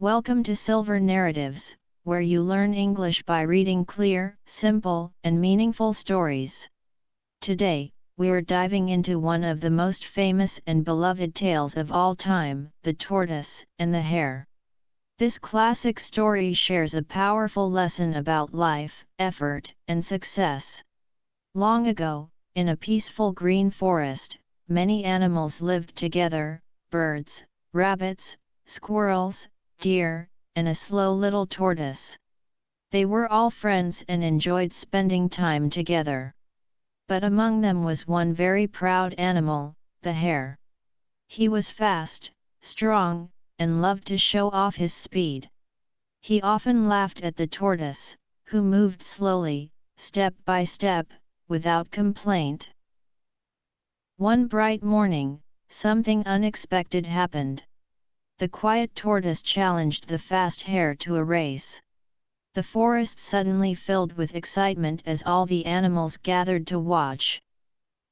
Welcome to Silver Narratives, where you learn English by reading clear, simple, and meaningful stories. Today, we're diving into one of the most famous and beloved tales of all time, The Tortoise and the Hare. This classic story shares a powerful lesson about life, effort, and success. Long ago, in a peaceful green forest, many animals lived together: birds, rabbits, squirrels, deer, and a slow little tortoise. They were all friends and enjoyed spending time together. But among them was one very proud animal, the hare. He was fast, strong, and loved to show off his speed. He often laughed at the tortoise, who moved slowly, step by step, without complaint. One bright morning, something unexpected happened. The quiet tortoise challenged the fast hare to a race. The forest suddenly filled with excitement as all the animals gathered to watch.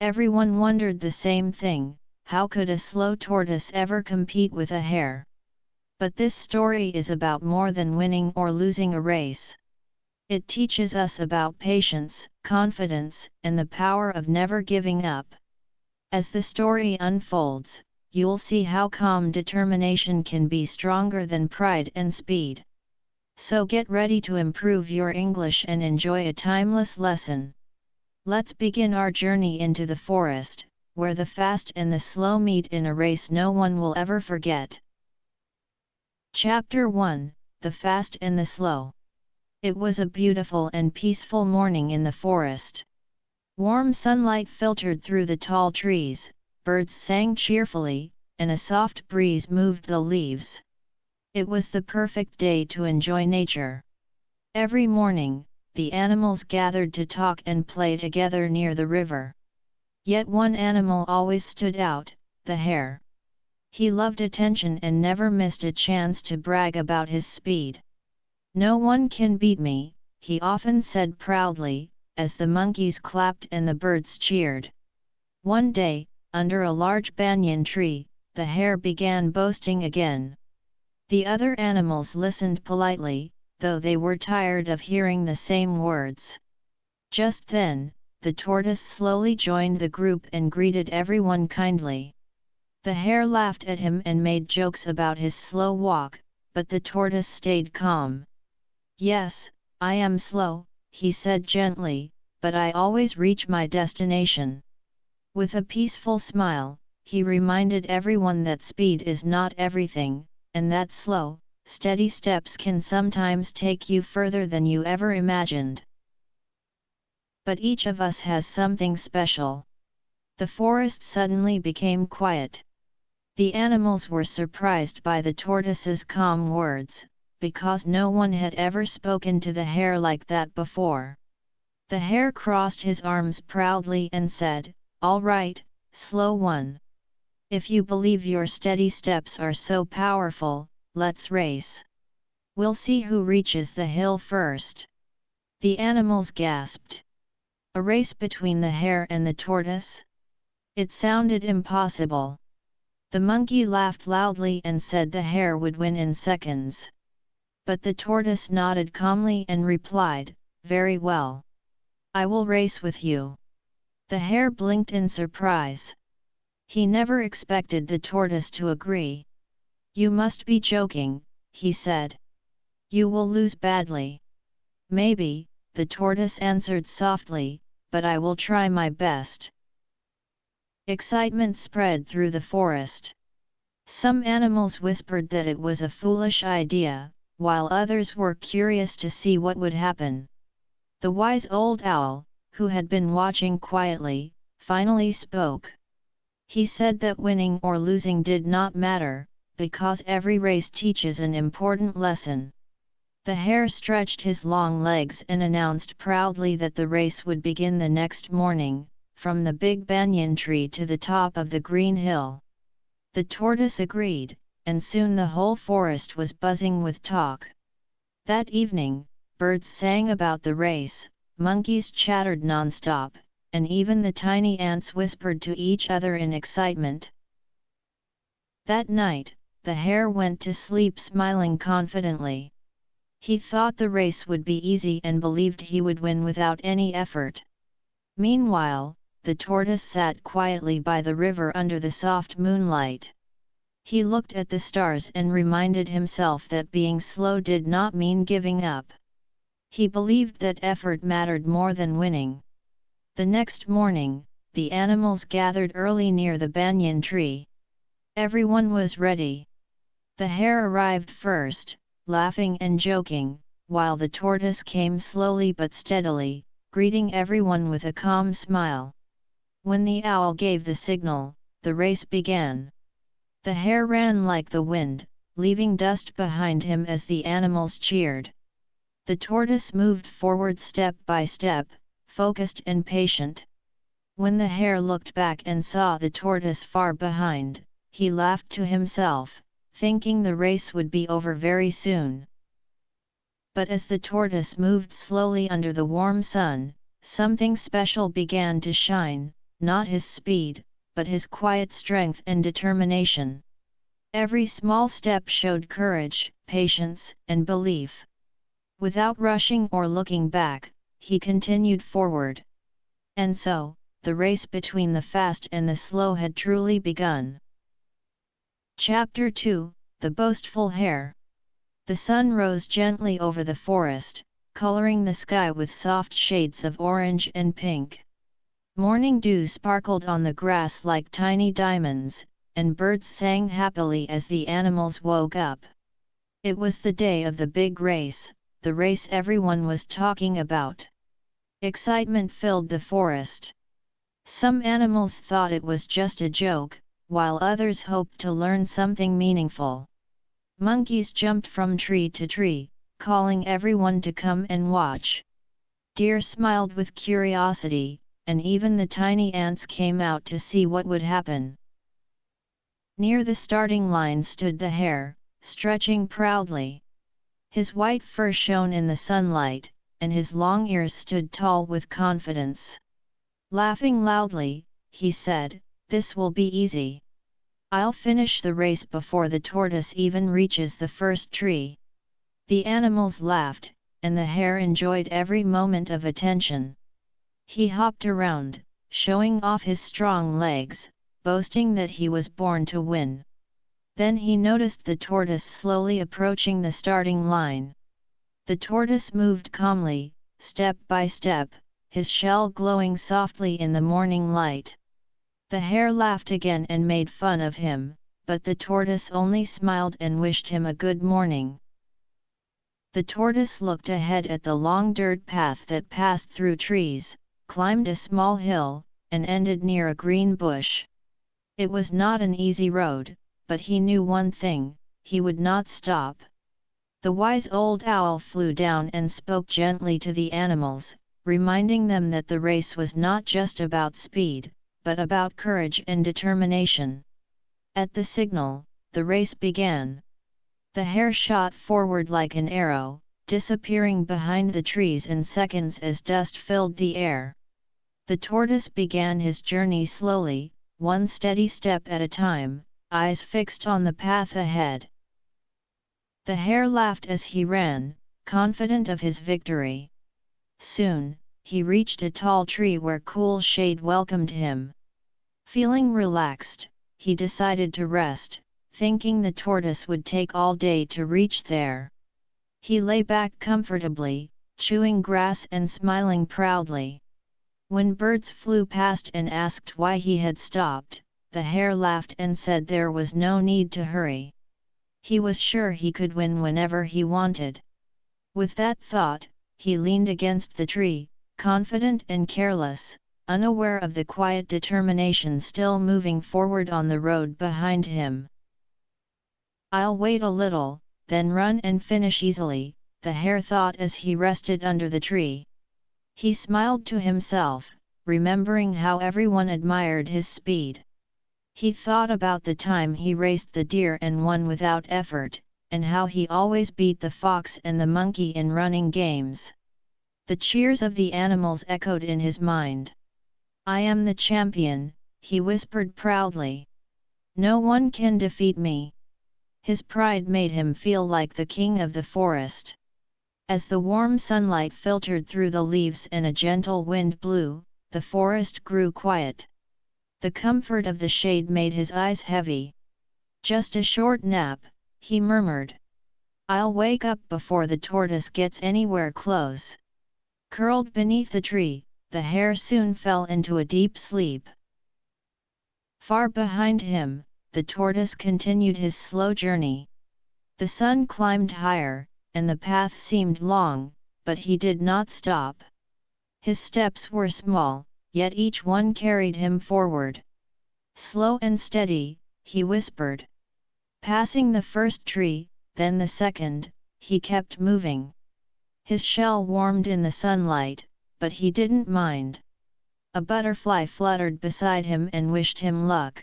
Everyone wondered the same thing: how could a slow tortoise ever compete with a hare? But this story is about more than winning or losing a race. It teaches us about patience, confidence, and the power of never giving up. As the story unfolds, you'll see how calm determination can be stronger than pride and speed. So get ready to improve your English and enjoy a timeless lesson. Let's begin our journey into the forest, where the fast and the slow meet in a race no one will ever forget. Chapter 1: The Fast and the Slow. It was a beautiful and peaceful morning in the forest. Warm sunlight filtered through the tall trees, birds sang cheerfully, and a soft breeze moved the leaves. It was the perfect day to enjoy nature. Every morning, the animals gathered to talk and play together near the river. Yet one animal always stood out: the hare. He loved attention and never missed a chance to brag about his speed. "No one can beat me," he often said proudly, as the monkeys clapped and the birds cheered. One day, under a large banyan tree, the hare began boasting again. The other animals listened politely, though they were tired of hearing the same words. Just then, the tortoise slowly joined the group and greeted everyone kindly. The hare laughed at him and made jokes about his slow walk, but the tortoise stayed calm. "Yes, I am slow," he said gently, "but I always reach my destination." With a peaceful smile, he reminded everyone that speed is not everything, and that slow, steady steps can sometimes take you further than you ever imagined. But each of us has something special. The forest suddenly became quiet. The animals were surprised by the tortoise's calm words, because no one had ever spoken to the hare like that before. The hare crossed his arms proudly and said, "All right, slow one. If you believe your steady steps are so powerful, let's race. We'll see who reaches the hill first." The animals gasped. A race between the hare and the tortoise? It sounded impossible. The monkey laughed loudly and said the hare would win in seconds. But the tortoise nodded calmly and replied, "Very well. I will race with you." The hare blinked in surprise. He never expected the tortoise to agree. "You must be joking," he said. "You will lose badly." "Maybe," the tortoise answered softly, "but I will try my best." Excitement spread through the forest. Some animals whispered that it was a foolish idea, while others were curious to see what would happen. The wise old owl, who had been watching quietly, finally spoke. He said that winning or losing did not matter, because every race teaches an important lesson. The hare stretched his long legs and announced proudly that the race would begin the next morning, from the big banyan tree to the top of the green hill. The tortoise agreed, and soon the whole forest was buzzing with talk. That evening, birds sang about the race, monkeys chattered non-stop, and even the tiny ants whispered to each other in excitement. That night, the hare went to sleep smiling confidently. He thought the race would be easy and believed he would win without any effort. Meanwhile, the tortoise sat quietly by the river under the soft moonlight. He looked at the stars and reminded himself that being slow did not mean giving up. He believed that effort mattered more than winning. The next morning, the animals gathered early near the banyan tree. Everyone was ready. The hare arrived first, laughing and joking, while the tortoise came slowly but steadily, greeting everyone with a calm smile. When the owl gave the signal, the race began. The hare ran like the wind, leaving dust behind him as the animals cheered. The tortoise moved forward step by step, focused and patient. When the hare looked back and saw the tortoise far behind, he laughed to himself, thinking the race would be over very soon. But as the tortoise moved slowly under the warm sun, something special began to shine, not his speed, but his quiet strength and determination. Every small step showed courage, patience, and belief. Without rushing or looking back, he continued forward. And so, the race between the fast and the slow had truly begun. Chapter 2, The Boastful Hare. The sun rose gently over the forest, coloring the sky with soft shades of orange and pink. Morning dew sparkled on the grass like tiny diamonds, and birds sang happily as the animals woke up. It was the day of the big race, the race everyone was talking about. Excitement filled the forest. Some animals thought it was just a joke, while others hoped to learn something meaningful. Monkeys jumped from tree to tree, calling everyone to come and watch. Deer smiled with curiosity, and even the tiny ants came out to see what would happen. Near the starting line stood the hare, stretching proudly. His white fur shone in the sunlight, and his long ears stood tall with confidence. Laughing loudly, he said, "This will be easy. I'll finish the race before the tortoise even reaches the first tree." The animals laughed, and the hare enjoyed every moment of attention. He hopped around, showing off his strong legs, boasting that he was born to win. Then he noticed the tortoise slowly approaching the starting line. The tortoise moved calmly, step by step, his shell glowing softly in the morning light. The hare laughed again and made fun of him, but the tortoise only smiled and wished him a good morning. The tortoise looked ahead at the long dirt path that passed through trees, climbed a small hill, and ended near a green bush. It was not an easy road, but he knew one thing: he would not stop. The wise old owl flew down and spoke gently to the animals, reminding them that the race was not just about speed, but about courage and determination. At the signal, the race began. The hare shot forward like an arrow, disappearing behind the trees in seconds as dust filled the air. The tortoise began his journey slowly, one steady step at a time, eyes fixed on the path ahead. The hare laughed as he ran, confident of his victory. Soon, he reached a tall tree where cool shade welcomed him. Feeling relaxed, he decided to rest, thinking the tortoise would take all day to reach there. He lay back comfortably, chewing grass and smiling proudly. When birds flew past and asked why he had stopped, the hare laughed and said there was no need to hurry. He was sure he could win whenever he wanted. With that thought, he leaned against the tree, confident and careless, unaware of the quiet determination still moving forward on the road behind him. "I'll wait a little, then run and finish easily," the hare thought as he rested under the tree. He smiled to himself, remembering how everyone admired his speed. He thought about the time he raced the deer and won without effort, and how he always beat the fox and the monkey in running games. The cheers of the animals echoed in his mind. "I am the champion," he whispered proudly. "No one can defeat me." His pride made him feel like the king of the forest. As the warm sunlight filtered through the leaves and a gentle wind blew, the forest grew quiet. The comfort of the shade made his eyes heavy. "Just a short nap," he murmured. "I'll wake up before the tortoise gets anywhere close." Curled beneath the tree, the hare soon fell into a deep sleep. Far behind him, the tortoise continued his slow journey. The sun climbed higher, and the path seemed long, but he did not stop. His steps were small, yet each one carried him forward. "Slow and steady," he whispered. Passing the first tree, then the second, he kept moving. His shell warmed in the sunlight, but he didn't mind. A butterfly fluttered beside him and wished him luck.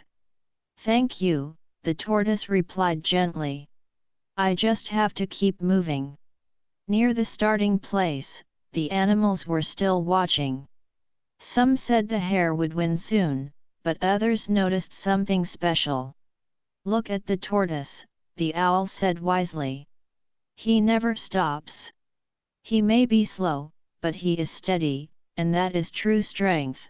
"Thank you," the tortoise replied gently. "I just have to keep moving." Near the starting place, the animals were still watching. Some said the hare would win soon, but others noticed something special. "Look at the tortoise," the owl said wisely. "He never stops. He may be slow, but he is steady, and that is true strength."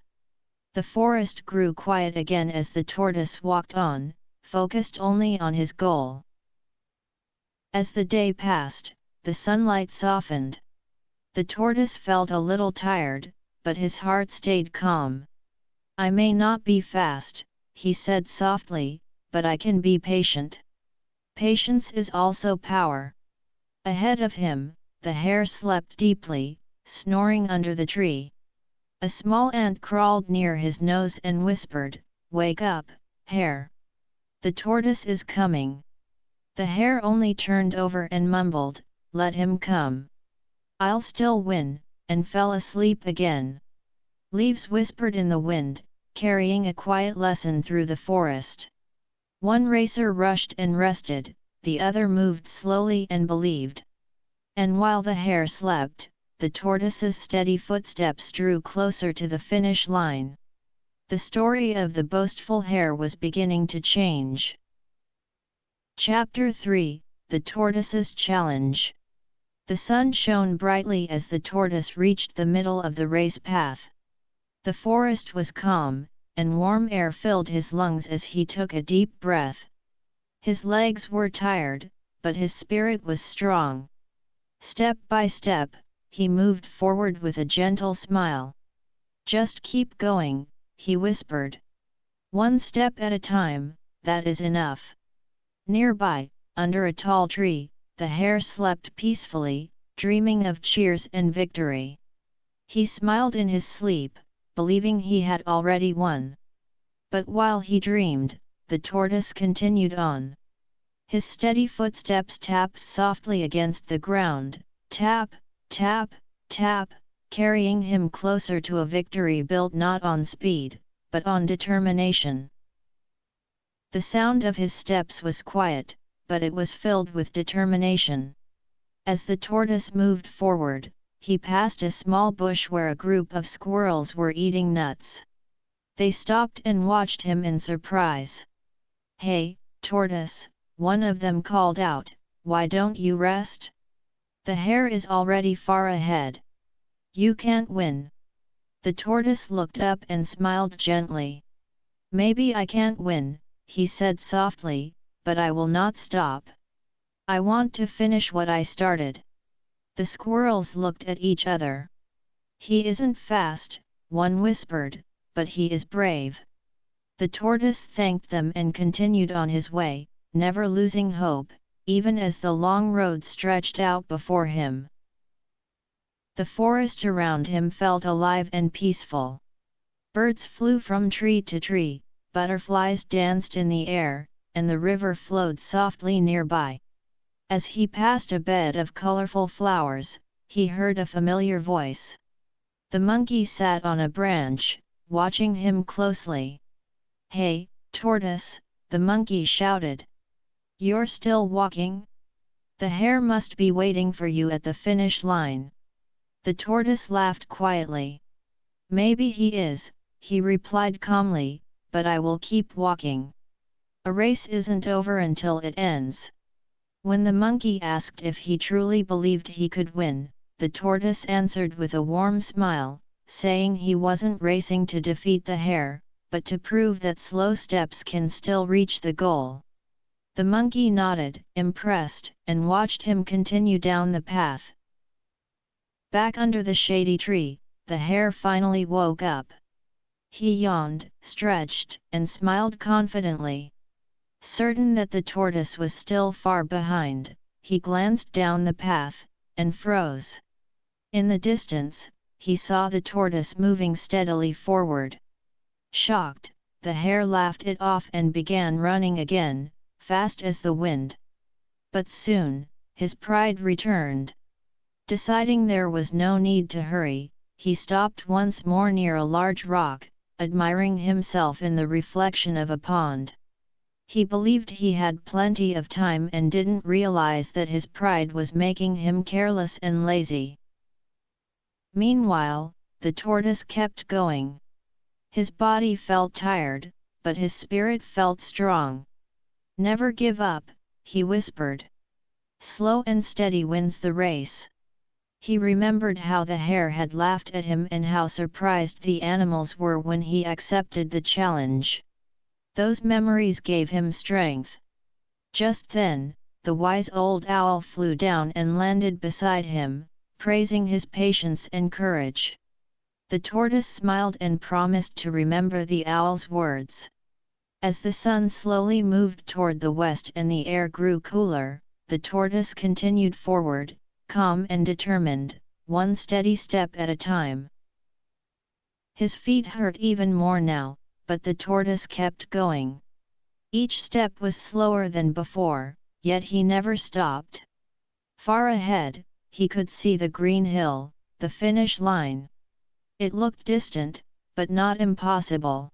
The forest grew quiet again as the tortoise walked on, focused only on his goal. As the day passed, the sunlight softened. The tortoise felt a little tired, but his heart stayed calm. "I may not be fast," he said softly, "but I can be patient. Patience is also power." Ahead of him, the hare slept deeply, snoring under the tree. A small ant crawled near his nose and whispered, "Wake up, hare. The tortoise is coming." The hare only turned over and mumbled, "Let him come. I'll still win," and fell asleep again. Leaves whispered in the wind, carrying a quiet lesson through the forest. One racer rushed and rested, the other moved slowly and believed. And while the hare slept, the tortoise's steady footsteps drew closer to the finish line. The story of the boastful hare was beginning to change. Chapter 3: The Tortoise's Challenge. The sun shone brightly as the tortoise reached the middle of the race path. The forest was calm, and warm air filled his lungs as he took a deep breath. His legs were tired, but his spirit was strong. Step by step, he moved forward with a gentle smile. "Just keep going," he whispered. "One step at a time, that is enough." Nearby, under a tall tree, the hare slept peacefully, dreaming of cheers and victory. He smiled in his sleep, believing he had already won. But while he dreamed, the tortoise continued on. His steady footsteps tapped softly against the ground, tap, tap, tap, carrying him closer to a victory built not on speed, but on determination. The sound of his steps was quiet, but it was filled with determination. As the tortoise moved forward, he passed a small bush where a group of squirrels were eating nuts. They stopped and watched him in surprise. "Hey, tortoise," one of them called out, "why don't you rest? The hare is already far ahead. You can't win." The tortoise looked up and smiled gently. "Maybe I can't win," he said softly, "but I will not stop. I want to finish what I started." The squirrels looked at each other. "He isn't fast," one whispered, "but he is brave." The tortoise thanked them and continued on his way, never losing hope, even as the long road stretched out before him. The forest around him felt alive and peaceful. Birds flew from tree to tree, butterflies danced in the air, and the river flowed softly nearby. As he passed a bed of colorful flowers, he heard a familiar voice. The monkey sat on a branch, watching him closely. "Hey, tortoise," the monkey shouted. "You're still walking? The hare must be waiting for you at the finish line." The tortoise laughed quietly. "Maybe he is," he replied calmly, "but I will keep walking. A race isn't over until it ends." When the monkey asked if he truly believed he could win, the tortoise answered with a warm smile, saying he wasn't racing to defeat the hare, but to prove that slow steps can still reach the goal. The monkey nodded, impressed, and watched him continue down the path. Back under the shady tree, the hare finally woke up. He yawned, stretched, and smiled confidently. Certain that the tortoise was still far behind, he glanced down the path, and froze. In the distance, he saw the tortoise moving steadily forward. Shocked, the hare laughed it off and began running again, fast as the wind. But soon, his pride returned. Deciding there was no need to hurry, he stopped once more near a large rock, admiring himself in the reflection of a pond. He believed he had plenty of time and didn't realize that his pride was making him careless and lazy. Meanwhile, the tortoise kept going. His body felt tired, but his spirit felt strong. "Never give up," he whispered. "Slow and steady wins the race." He remembered how the hare had laughed at him and how surprised the animals were when he accepted the challenge. Those memories gave him strength. Just then, the wise old owl flew down and landed beside him, praising his patience and courage. The tortoise smiled and promised to remember the owl's words. As the sun slowly moved toward the west and the air grew cooler, the tortoise continued forward, calm and determined, one steady step at a time. His feet hurt even more now, but the tortoise kept going. Each step was slower than before, yet he never stopped. Far ahead, he could see the green hill, the finish line. It looked distant, but not impossible.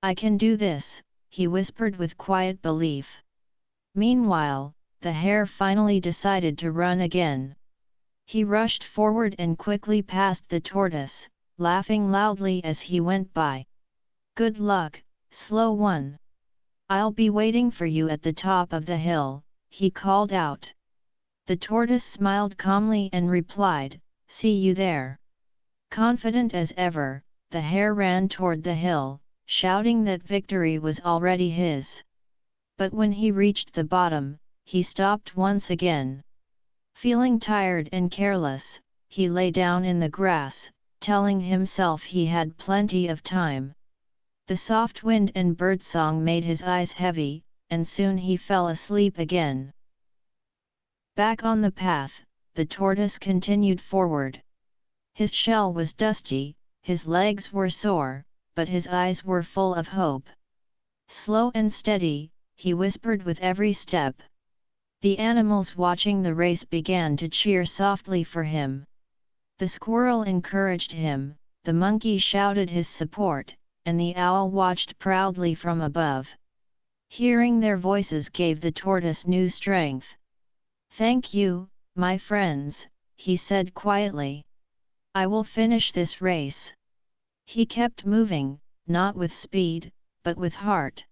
"I can do this," he whispered with quiet belief. Meanwhile, the hare finally decided to run again. He rushed forward and quickly passed the tortoise, laughing loudly as he went by. "Good luck, slow one. I'll be waiting for you at the top of the hill," he called out. The tortoise smiled calmly and replied, "See you there." Confident as ever, the hare ran toward the hill, shouting that victory was already his. But when he reached the bottom, he stopped once again. Feeling tired and careless, he lay down in the grass, telling himself he had plenty of time. The soft wind and birdsong made his eyes heavy, and soon he fell asleep again. Back on the path, the tortoise continued forward. His shell was dusty, his legs were sore, but his eyes were full of hope. "Slow and steady," he whispered with every step. The animals watching the race began to cheer softly for him. The squirrel encouraged him, the monkey shouted his support, and the owl watched proudly from above. Hearing their voices gave the tortoise new strength. "Thank you, my friends," he said quietly. "I will finish this race." He kept moving, not with speed, but with heart.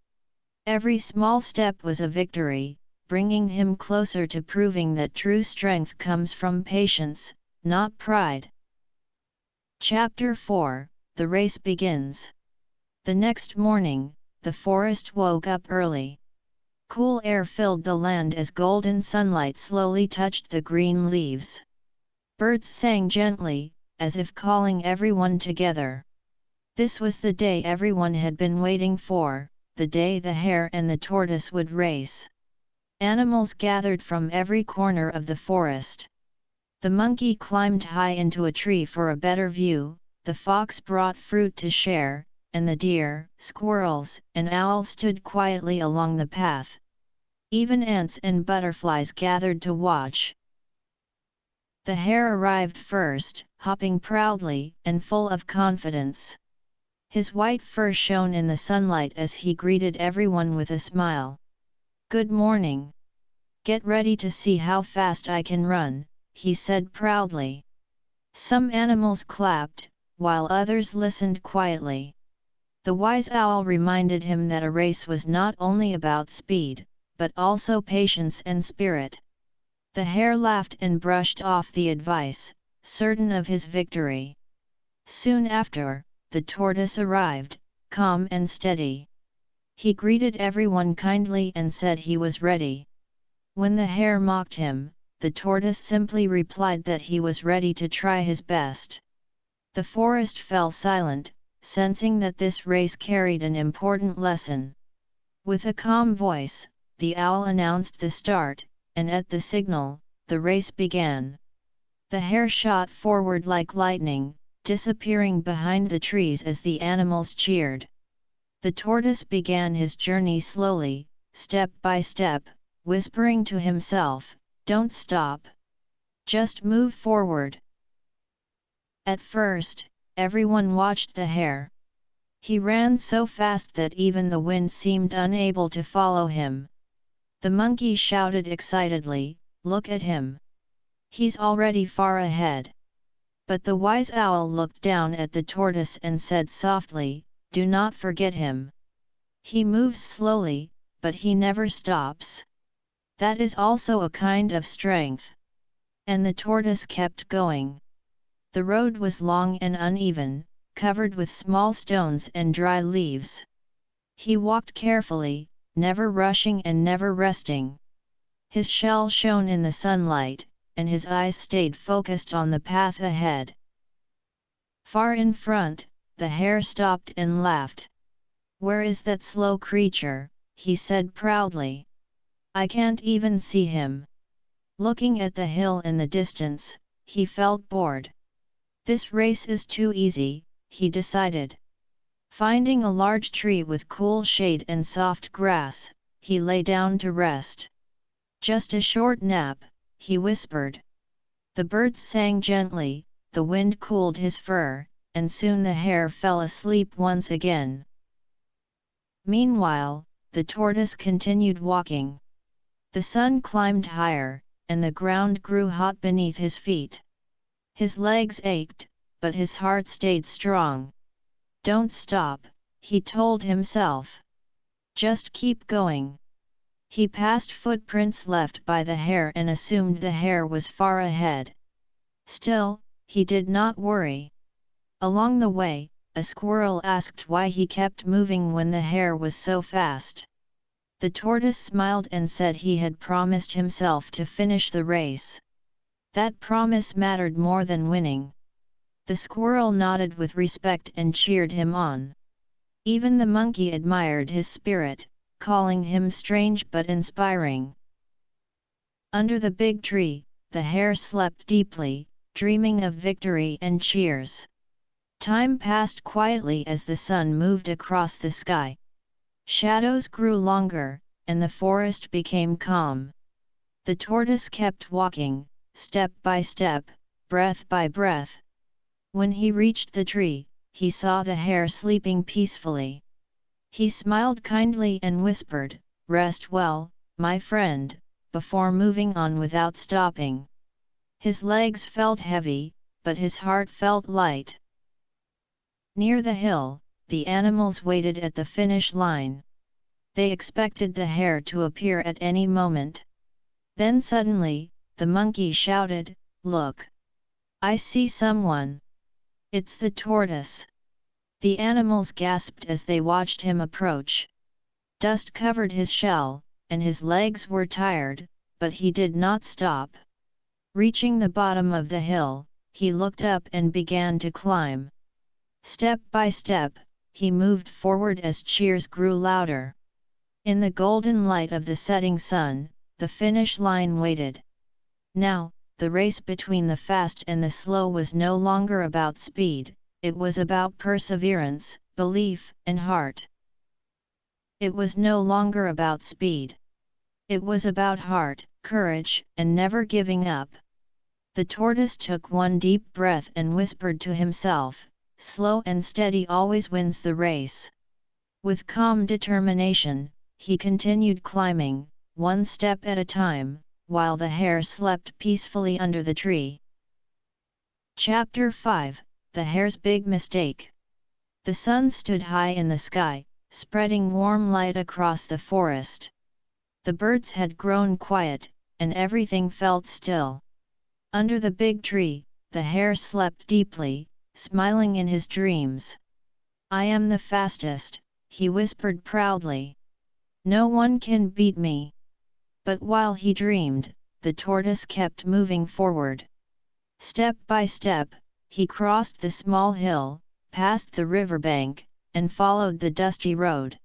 Every small step was a victory, bringing him closer to proving that true strength comes from patience, not pride. Chapter 4: The Race Begins. The next morning, the forest woke up early. Cool air filled the land as golden sunlight slowly touched the green leaves. Birds sang gently, as if calling everyone together. This was the day everyone had been waiting for, the day the hare and the tortoise would race. Animals gathered from every corner of the forest. The monkey climbed high into a tree for a better view, the fox brought fruit to share, and the deer, squirrels, and owls stood quietly along the path. Even ants and butterflies gathered to watch. The hare arrived first, hopping proudly and full of confidence. His white fur shone in the sunlight as he greeted everyone with a smile. "Good morning. Get ready to see how fast I can run," he said proudly. Some animals clapped, while others listened quietly. The wise owl reminded him that a race was not only about speed, but also patience and spirit. The hare laughed and brushed off the advice, certain of his victory. Soon after, the tortoise arrived, calm and steady. He greeted everyone kindly and said he was ready. When the hare mocked him, the tortoise simply replied that he was ready to try his best. The forest fell silent, sensing that this race carried an important lesson. With a calm voice, the owl announced the start, and at the signal, the race began. The hare shot forward like lightning, disappearing behind the trees as the animals cheered. The tortoise began his journey slowly, step by step, whispering to himself, "Don't stop. Just move forward." At first, everyone watched the hare. He ran so fast that even the wind seemed unable to follow him. The monkey shouted excitedly, "Look at him! He's already far ahead." But the wise owl looked down at the tortoise and said softly, "Do not forget him. He moves slowly, but he never stops. That is also a kind of strength." And the tortoise kept going. The road was long and uneven, covered with small stones and dry leaves. He walked carefully, never rushing and never resting. His shell shone in the sunlight, and his eyes stayed focused on the path ahead. Far in front, the hare stopped and laughed. "Where is that slow creature?" he said proudly. "I can't even see him." Looking at the hill in the distance, he felt bored. "This race is too easy," he decided. Finding a large tree with cool shade and soft grass, he lay down to rest. "Just a short nap," he whispered. The birds sang gently, the wind cooled his fur, and soon the hare fell asleep once again. Meanwhile, the tortoise continued walking. The sun climbed higher, and the ground grew hot beneath his feet. His legs ached, but his heart stayed strong. "Don't stop," he told himself. "Just keep going." He passed footprints left by the hare and assumed the hare was far ahead. Still, he did not worry. Along the way, a squirrel asked why he kept moving when the hare was so fast. The tortoise smiled and said he had promised himself to finish the race. That promise mattered more than winning. The squirrel nodded with respect and cheered him on. Even the monkey admired his spirit, calling him strange but inspiring. Under the big tree, the hare slept deeply, dreaming of victory and cheers. Time passed quietly as the sun moved across the sky. Shadows grew longer, and the forest became calm. The tortoise kept walking, step by step, breath by breath. When he reached the tree, he saw the hare sleeping peacefully. He smiled kindly and whispered, "Rest well, my friend," before moving on without stopping. His legs felt heavy, but his heart felt light. Near the hill, the animals waited at the finish line. They expected the hare to appear at any moment. Then suddenly, the monkey shouted, "Look! I see someone! It's the tortoise!" The animals gasped as they watched him approach. Dust covered his shell, and his legs were tired, but he did not stop. Reaching the bottom of the hill, he looked up and began to climb. Step by step, he moved forward as cheers grew louder. In the golden light of the setting sun, the finish line waited. Now, the race between the fast and the slow was no longer about speed. It was about perseverance, belief, and heart. It was no longer about speed. It was about heart, courage, and never giving up. The tortoise took one deep breath and whispered to himself, "Slow and steady always wins the race." With calm determination, he continued climbing, one step at a time, while the hare slept peacefully under the tree. Chapter 5: The Hare's Big Mistake. The sun stood high in the sky, spreading warm light across the forest. The birds had grown quiet, and everything felt still. Under the big tree, the hare slept deeply, smiling in his dreams. "I am the fastest," he whispered proudly. "No one can beat me." But while he dreamed, the tortoise kept moving forward. Step by step, he crossed the small hill, passed the riverbank, and followed the dusty road.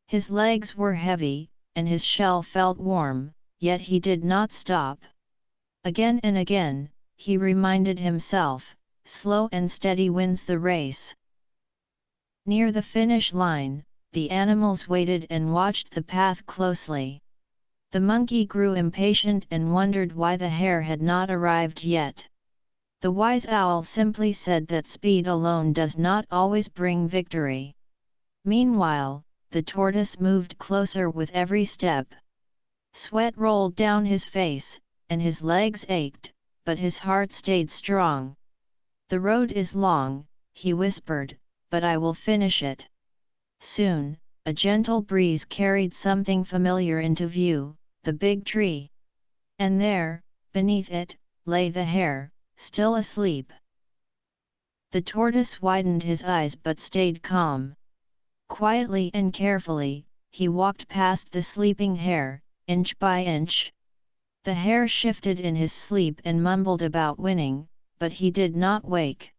His legs were heavy, and his shell felt warm, yet he did not stop. Again and again, he reminded himself, slow and steady wins the race. Near the finish line, the animals waited and watched the path closely. The monkey grew impatient and wondered why the hare had not arrived yet. The wise owl simply said that speed alone does not always bring victory. Meanwhile, the tortoise moved closer with every step. Sweat rolled down his face, and his legs ached, but his heart stayed strong. "The road is long," he whispered, "but I will finish it." Soon, a gentle breeze carried something familiar into view, the big tree. And there, beneath it, lay the hare, still asleep. The tortoise widened his eyes but stayed calm. Quietly and carefully, he walked past the sleeping hare, inch by inch. The hare shifted in his sleep and mumbled about winning, but he did not wake.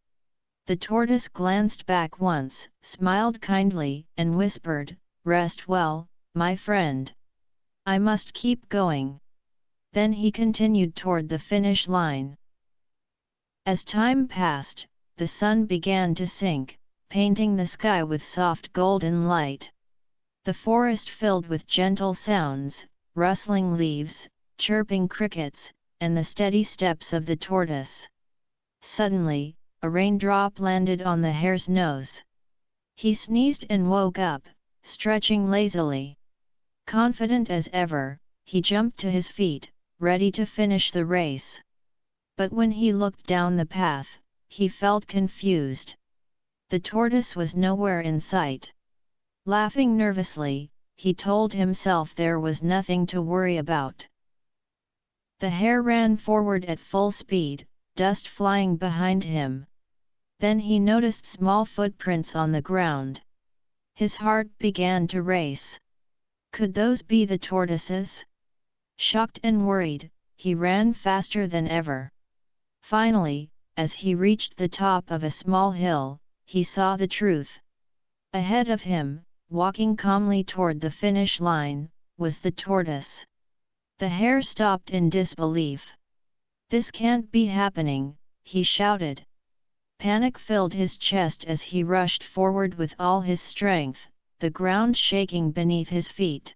The tortoise glanced back once, smiled kindly, and whispered, "Rest well, my friend. I must keep going." Then he continued toward the finish line. As time passed, the sun began to sink, painting the sky with soft golden light. The forest filled with gentle sounds, rustling leaves, chirping crickets, and the steady steps of the tortoise. Suddenly, a raindrop landed on the hare's nose. He sneezed and woke up, stretching lazily. Confident as ever, he jumped to his feet, ready to finish the race. But when he looked down the path, he felt confused. The tortoise was nowhere in sight. Laughing nervously, he told himself there was nothing to worry about. The hare ran forward at full speed, dust flying behind him. Then he noticed small footprints on the ground. His heart began to race. Could those be the tortoises? Shocked and worried, he ran faster than ever. Finally, as he reached the top of a small hill, he saw the truth. Ahead of him, walking calmly toward the finish line, was the tortoise. The hare stopped in disbelief. "This can't be happening," he shouted. Panic filled his chest as he rushed forward with all his strength, the ground shaking beneath his feet.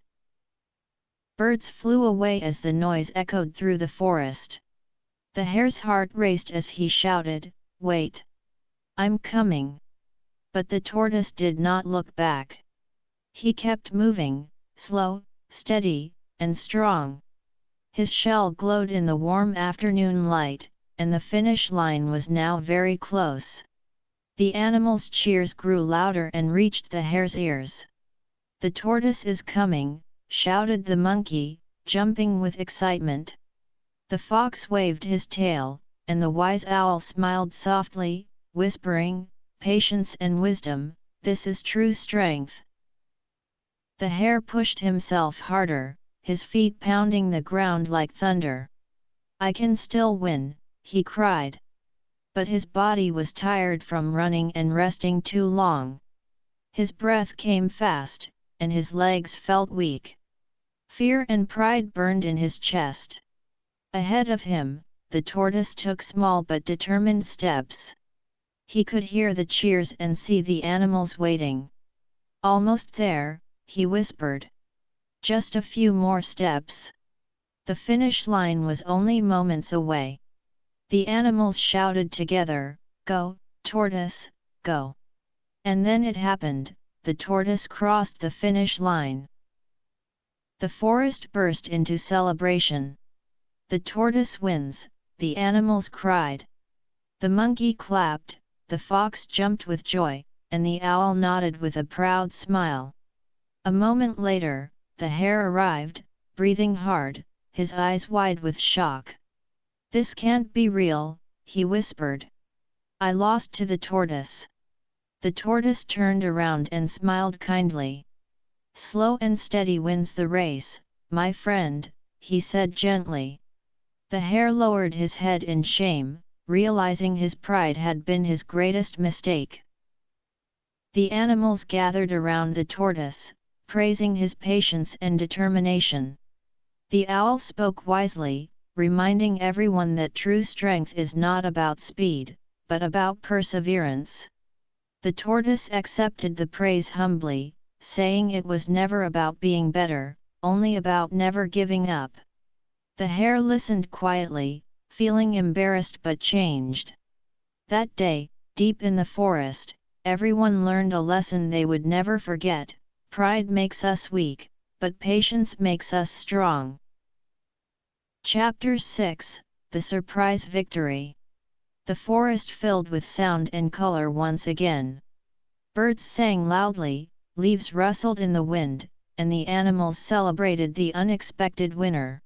Birds flew away as the noise echoed through the forest. The hare's heart raced as he shouted, "Wait! I'm coming!" But the tortoise did not look back. He kept moving, slow, steady, and strong. His shell glowed in the warm afternoon light, and the finish line was now very close. The animal's cheers grew louder and reached the hare's ears. "The tortoise is coming," shouted the monkey, jumping with excitement. The fox waved his tail, and the wise owl smiled softly, whispering, "Patience and wisdom, this is true strength." The hare pushed himself harder, his feet pounding the ground like thunder. "I can still win," he cried. But his body was tired from running and resting too long. His breath came fast, and his legs felt weak. Fear and pride burned in his chest. Ahead of him, the tortoise took small but determined steps. He could hear the cheers and see the animals waiting. "Almost there," he whispered. "Just a few more steps." The finish line was only moments away. The animals shouted together, "Go, tortoise, go!" And then it happened, the tortoise crossed the finish line. The forest burst into celebration. "The tortoise wins," the animals cried. The monkey clapped, the fox jumped with joy, and the owl nodded with a proud smile. A moment later, the hare arrived, breathing hard, his eyes wide with shock. "This can't be real," he whispered. "I lost to the tortoise." The tortoise turned around and smiled kindly. "Slow and steady wins the race, my friend," he said gently. The hare lowered his head in shame, realizing his pride had been his greatest mistake. The animals gathered around the tortoise, praising his patience and determination. The owl spoke wisely, reminding everyone that true strength is not about speed, but about perseverance. The tortoise accepted the praise humbly, saying it was never about being better, only about never giving up. The hare listened quietly, feeling embarrassed but changed. That day, deep in the forest, everyone learned a lesson they would never forget: pride makes us weak, but patience makes us strong. Chapter 6: The Surprise Victory. The forest filled with sound and color once again. Birds sang loudly, leaves rustled in the wind, and the animals celebrated the unexpected winner.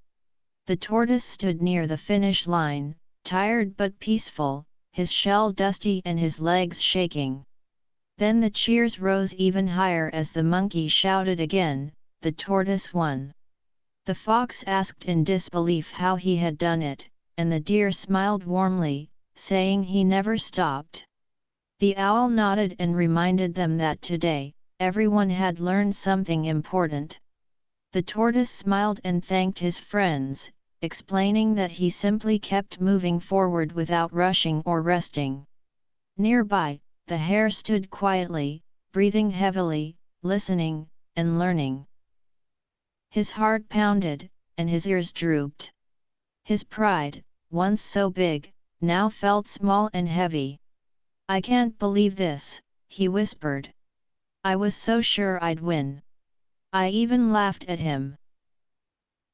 The tortoise stood near the finish line, tired but peaceful, his shell dusty and his legs shaking. Then the cheers rose even higher as the monkey shouted again, "The tortoise won." The fox asked in disbelief how he had done it, and the deer smiled warmly, saying he never stopped. The owl nodded and reminded them that today, everyone had learned something important. The tortoise smiled and thanked his friends, explaining that he simply kept moving forward without rushing or resting. Nearby, the hare stood quietly, breathing heavily, listening, and learning. His heart pounded, and his ears drooped. His pride, once so big, now felt small and heavy. "I can't believe this," he whispered. "I was so sure I'd win. I even laughed at him."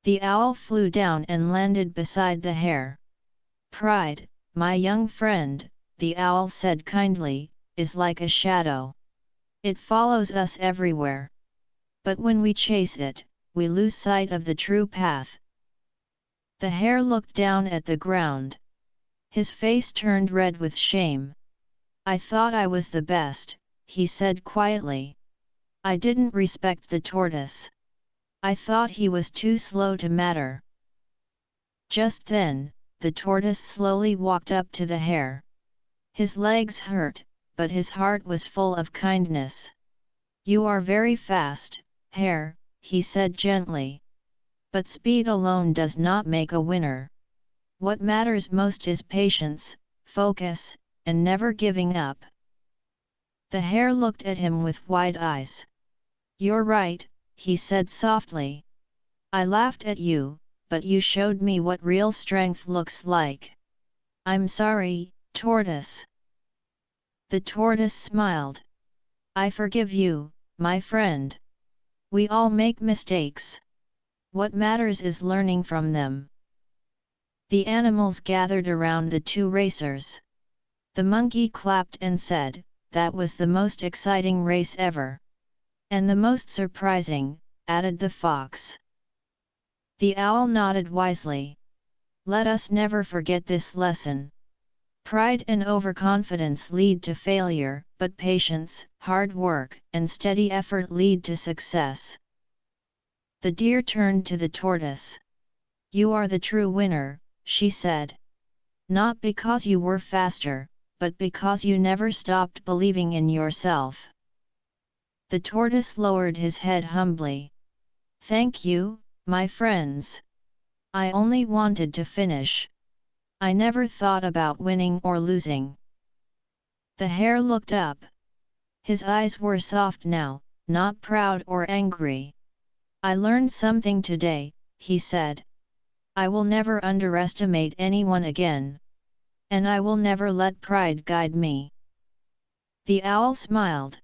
The owl flew down and landed beside the hare. "Pride, my young friend," the owl said kindly, "is like a shadow. It follows us everywhere. But when we chase it, we lose sight of the true path." The hare looked down at the ground. His face turned red with shame. "I thought I was the best," he said quietly. "I didn't respect the tortoise. I thought he was too slow to matter." Just then, the tortoise slowly walked up to the hare. His legs hurt, but his heart was full of kindness. "You are very fast, hare," he said gently. "But speed alone does not make a winner. What matters most is patience, focus, and never giving up." The hare looked at him with wide eyes. "You're right," he said softly. "I laughed at you, but you showed me what real strength looks like. I'm sorry, tortoise." The tortoise smiled. "I forgive you, my friend. We all make mistakes. What matters is learning from them." The animals gathered around the two racers. The monkey clapped and said, "That was the most exciting race ever." "And the most surprising," added the fox. The owl nodded wisely. "Let us never forget this lesson. Pride and overconfidence lead to failure, but patience, hard work, and steady effort lead to success." The deer turned to the tortoise. "You are the true winner," she said. "Not because you were faster, but because you never stopped believing in yourself." The tortoise lowered his head humbly. "Thank you, my friends. I only wanted to finish. I never thought about winning or losing." The hare looked up. His eyes were soft now, not proud or angry. "I learned something today," he said. "I will never underestimate anyone again. And I will never let pride guide me." The owl smiled.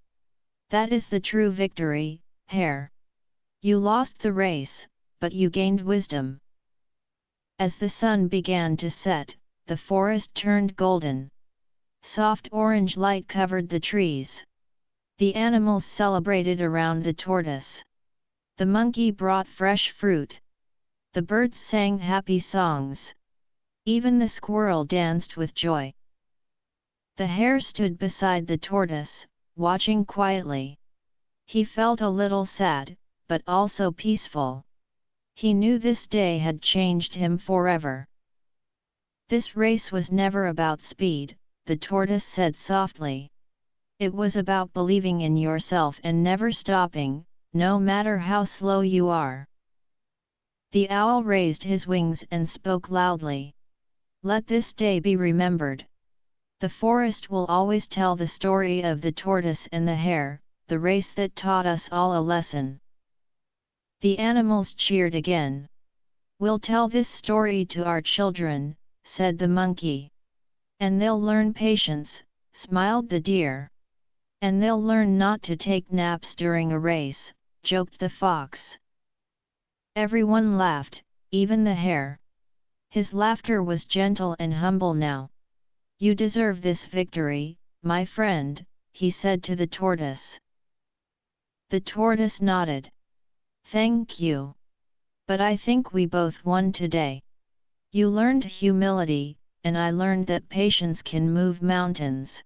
"That is the true victory, hare. You lost the race, but you gained wisdom." As the sun began to set, the forest turned golden. Soft orange light covered the trees. The animals celebrated around the tortoise. The monkey brought fresh fruit. The birds sang happy songs. Even the squirrel danced with joy. The hare stood beside the tortoise, watching quietly. He felt a little sad, but also peaceful. He knew this day had changed him forever. This race was never about speed, the tortoise said softly. It was about believing in yourself and never stopping, no matter how slow you are. The owl raised his wings and spoke loudly. Let this day be remembered. The forest will always tell the story of the tortoise and the hare, the race that taught us all a lesson. The animals cheered again. We'll tell this story to our children, said the monkey. And they'll learn patience, smiled the deer. And they'll learn not to take naps during a race, joked the fox. Everyone laughed, even the hare. His laughter was gentle and humble now. You deserve this victory, my friend, he said to the tortoise. The tortoise nodded. Thank you. But I think we both won today. You learned humility, and I learned that patience can move mountains.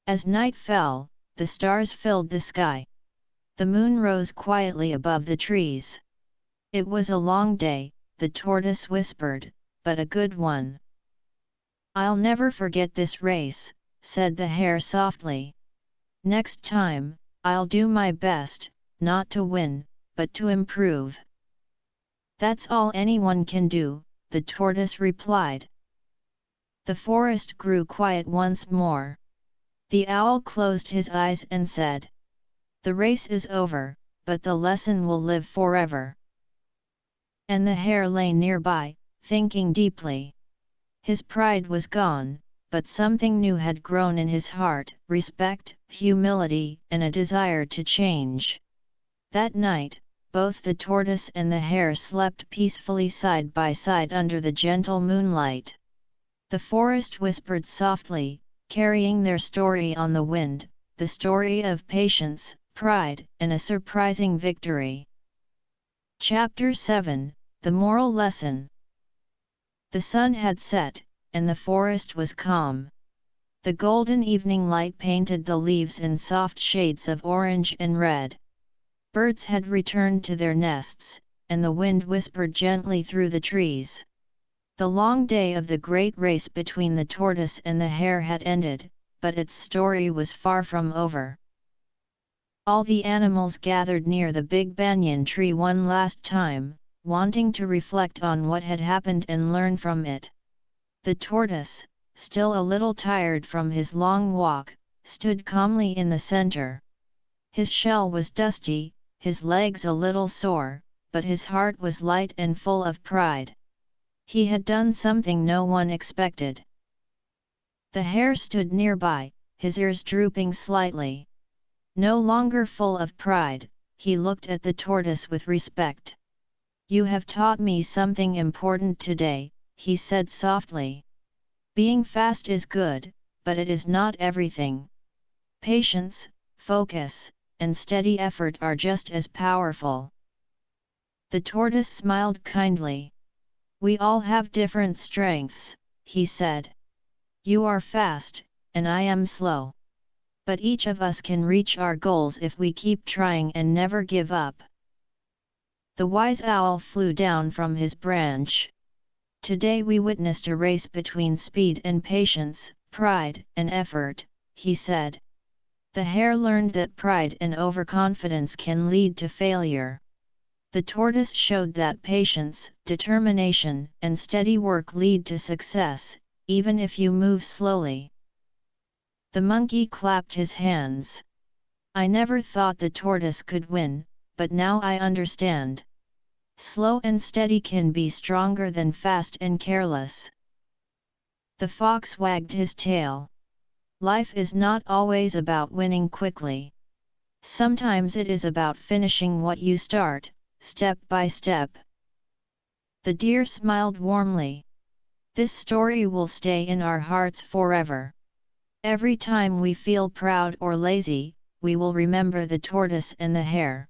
As night fell, the stars filled the sky. The moon rose quietly above the trees. It was a long day, the tortoise whispered, but a good one. I'll never forget this race, said the hare softly. Next time, I'll do my best, not to win, but to improve. That's all anyone can do, the tortoise replied. The forest grew quiet once more. The owl closed his eyes and said, the race is over, but the lesson will live forever. And the hare lay nearby, thinking deeply. His pride was gone, but something new had grown in his heart, respect, humility, and a desire to change. That night, both the tortoise and the hare slept peacefully side by side under the gentle moonlight. The forest whispered softly, carrying their story on the wind, the story of patience, pride, and a surprising victory. Chapter 7, The Moral Lesson. The sun had set, and the forest was calm. The golden evening light painted the leaves in soft shades of orange and red. Birds had returned to their nests, and the wind whispered gently through the trees. The long day of the great race between the tortoise and the hare had ended, but its story was far from over. All the animals gathered near the big banyan tree one last time, wanting to reflect on what had happened and learn from it. The tortoise, still a little tired from his long walk, stood calmly in the center. His shell was dusty, his legs a little sore, but his heart was light and full of pride. He had done something no one expected. The hare stood nearby, his ears drooping slightly. No longer full of pride, he looked at the tortoise with respect. You have taught me something important today, he said softly. Being fast is good, but it is not everything. Patience, focus, and steady effort are just as powerful. The tortoise smiled kindly. We all have different strengths, he said. You are fast, and I am slow. But each of us can reach our goals if we keep trying and never give up. The wise owl flew down from his branch. Today we witnessed a race between speed and patience, pride and effort, he said. The hare learned that pride and overconfidence can lead to failure. The tortoise showed that patience, determination, and steady work lead to success, even if you move slowly. The monkey clapped his hands. I never thought the tortoise could win, but now I understand. Slow and steady can be stronger than fast and careless. The fox wagged his tail. Life is not always about winning quickly. Sometimes it is about finishing what you start, step by step. The deer smiled warmly. This story will stay in our hearts forever. Every time we feel proud or lazy, we will remember the tortoise and the hare.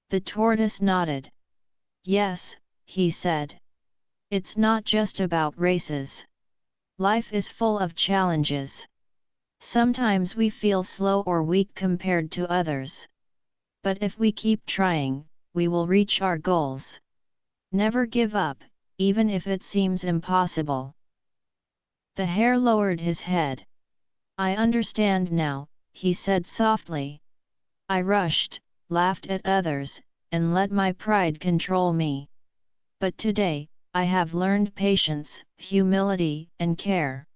The tortoise nodded. Yes, he said. It's not just about races. Life is full of challenges. Sometimes we feel slow or weak compared to others. But if we keep trying, we will reach our goals. Never give up, even if it seems impossible. The hare lowered his head. I understand now, he said softly. I rushed, laughed at others, and let my pride control me. But today, I have learned patience, humility, and care.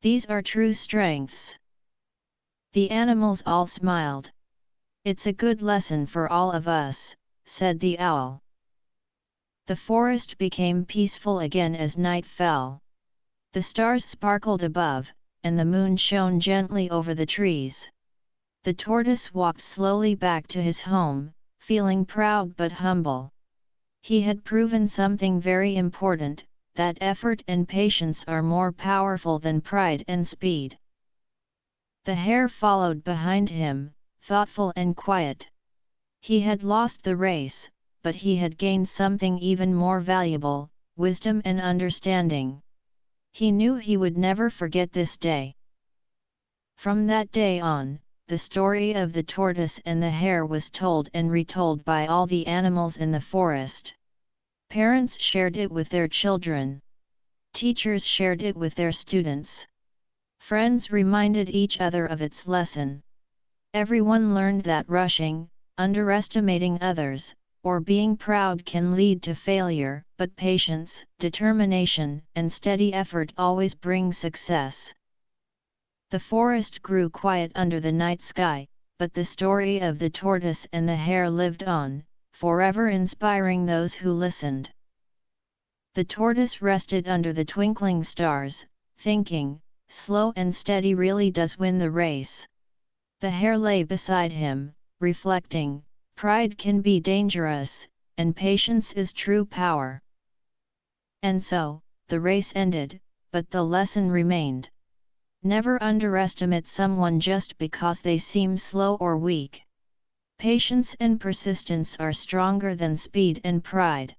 These are true strengths. The animals all smiled. It's a good lesson for all of us, said the owl. The forest became peaceful again as night fell. The stars sparkled above, and the moon shone gently over the trees. The tortoise walked slowly back to his home, feeling proud but humble. He had proven something very important, that effort and patience are more powerful than pride and speed. The hare followed behind him, thoughtful and quiet. He had lost the race, but he had gained something even more valuable, wisdom and understanding. He knew he would never forget this day. From that day on, the story of the tortoise and the hare was told and retold by all the animals in the forest. Parents shared it with their children. Teachers shared it with their students. Friends reminded each other of its lesson. Everyone learned that rushing, underestimating others, or being proud can lead to failure, but patience, determination, and steady effort always bring success. The forest grew quiet under the night sky, but the story of the tortoise and the hare lived on, forever inspiring those who listened. The tortoise rested under the twinkling stars, thinking, slow and steady really does win the race. The hare lay beside him, reflecting, pride can be dangerous, and patience is true power. And so, the race ended, but the lesson remained. Never underestimate someone just because they seem slow or weak. Patience and persistence are stronger than speed and pride.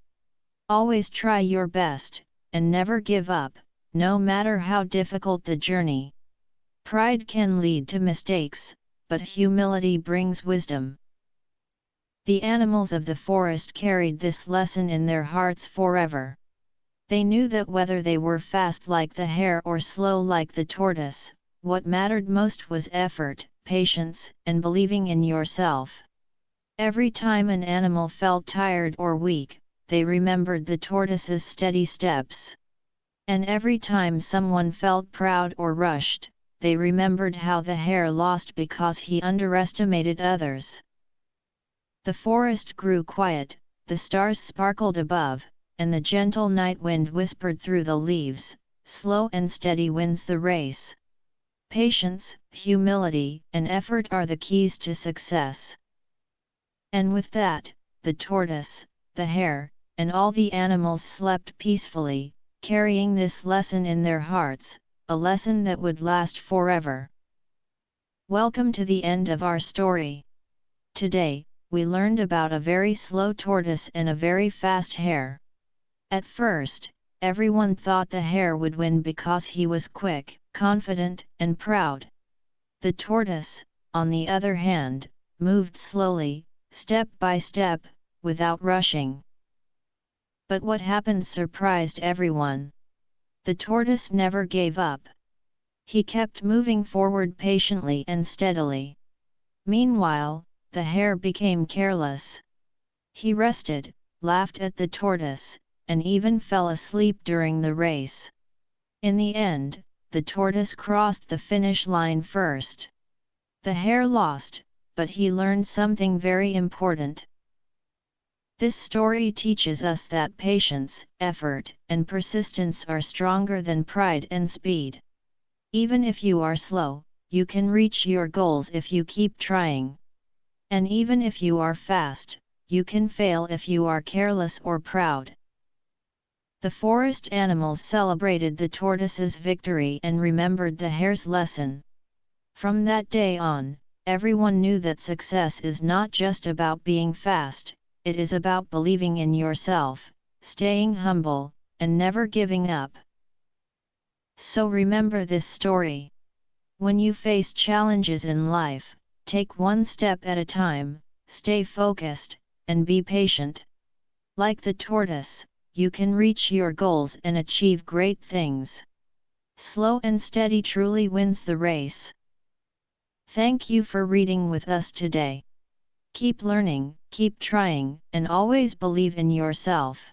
Always try your best, and never give up, no matter how difficult the journey. Pride can lead to mistakes, but humility brings wisdom. The animals of the forest carried this lesson in their hearts forever. They knew that whether they were fast like the hare or slow like the tortoise, what mattered most was effort, patience, and believing in yourself. Every time an animal felt tired or weak, they remembered the tortoise's steady steps. And every time someone felt proud or rushed, they remembered how the hare lost because he underestimated others. The forest grew quiet, the stars sparkled above, and the gentle night wind whispered through the leaves, slow and steady wins the race. Patience, humility, and effort are the keys to success. And with that, the tortoise, the hare, and all the animals slept peacefully, carrying this lesson in their hearts, a lesson that would last forever. Welcome to the end of our story. Today, we learned about a very slow tortoise and a very fast hare. At first, everyone thought the hare would win because he was quick, confident, and proud. The tortoise, on the other hand, moved slowly, step by step, without rushing. But what happened surprised everyone. The tortoise never gave up. He kept moving forward patiently and steadily. Meanwhile, the hare became careless. He rested, laughed at the tortoise, and even fell asleep during the race. In the end, the tortoise crossed the finish line first. The hare lost, but he learned something very important. This story teaches us that patience, effort, and persistence are stronger than pride and speed. Even if you are slow, you can reach your goals if you keep trying. And even if you are fast, you can fail if you are careless or proud. The forest animals celebrated the tortoise's victory and remembered the hare's lesson. From that day on, everyone knew that success is not just about being fast, it is about believing in yourself, staying humble, and never giving up. So remember this story. When you face challenges in life, take one step at a time, stay focused, and be patient. Like the tortoise, you can reach your goals and achieve great things. Slow and steady truly wins the race. Thank you for reading with us today. Keep learning, keep trying, and always believe in yourself.